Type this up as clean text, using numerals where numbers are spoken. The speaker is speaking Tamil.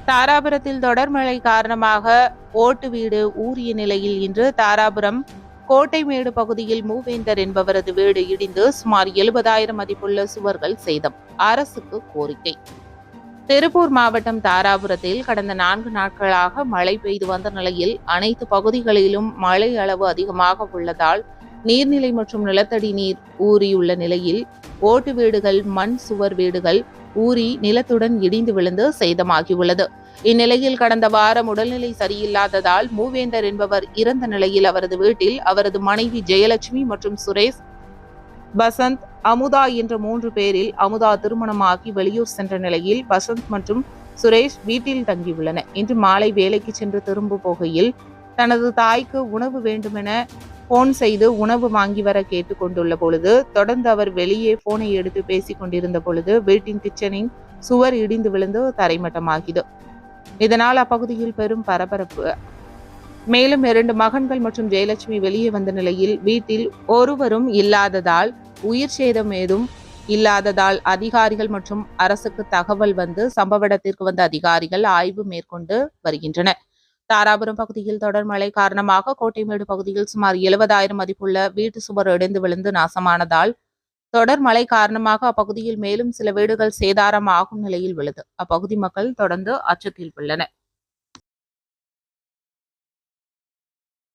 தாராபுரத்தில் தொடர் மழை காரணமாக ஓட்டு வீடு ஊறிய நிலையில் இன்று தாராபுரம் கோட்டைமேடு பகுதியில் மூவேந்தர் என்பவரது வீடு இடிந்து சுமார் 70,000 மதிப்புள்ள சுவர்கள் சேதம். அரசுக்கு கோரிக்கை. திருப்பூர் மாவட்டம் தாராபுரத்தில் கடந்த 4 நாட்களாக மழை பெய்து வந்த நிலையில் அனைத்து பகுதிகளிலும் மழை அளவு அதிகமாக உள்ளதால் நீர்நிலை மற்றும் நிலத்தடி நீர் ஊறியுள்ள நிலையில் ஓட்டு வீடுகள் மண் சுவர் வீடுகள் ஊறி நிலத்துடன் இடிந்து விழுந்து சேதமாகியுள்ளது. இந்நிலையில் கடந்த வாரம் உடல்நிலை சரியில்லாததால் மூவேந்தர் என்பவர் இறந்த நிலையில் அவரது வீட்டில் அவரது மனைவி ஜெயலட்சுமி மற்றும் சுரேஷ், பசந்த், அமுதா என்ற 3 பேரில் அமுதா திருமணமாகி வெளியூர் சென்ற நிலையில் பசந்த் மற்றும் சுரேஷ் வீட்டில் தங்கியுள்ளனர். இன்று மாலை வேலைக்கு சென்று திரும்ப போகையில் தனது தாய்க்கு உணவு வேண்டுமென போன் செய்து உணவு வாங்கி வர கேட்டுக் கொண்டுள்ள பொழுது தொடர்ந்து அவர் வெளியே போனை எடுத்து பேசிக் கொண்டிருந்த பொழுது வீட்டின் கிச்சனின் சுவர் இடிந்து விழுந்து தரைமட்டமாகியது. இதனால் அப்பகுதியில் பெரும் பரபரப்பு. மேலும் 2 மகன்கள் மற்றும் ஜெயலட்சுமி வெளியே வந்த நிலையில் வீட்டில் ஒருவரும் இல்லாததால் உயிர் சேதம் ஏதும் இல்லாததால் அதிகாரிகள் மற்றும் அரசுக்கு தகவல் வந்து சம்பவ இடத்திற்கு வந்த அதிகாரிகள் ஆய்வு மேற்கொண்டு வருகின்றனர். தாராபுரம் பகுதியில் தொடர் மழை காரணமாக கோட்டைமேடு பகுதியில் சுமார் 70,000 மதிப்புள்ள வீட்டு சுவர் இடிந்து விழுந்து நாசமானதால் தொடர் மழை காரணமாக அப்பகுதியில் மேலும் சில வீடுகள் சேதாரம் ஆகும் நிலையில் உள்ளது. அப்பகுதி மக்கள் தொடர்ந்து அச்சத்தில் உள்ளனர்.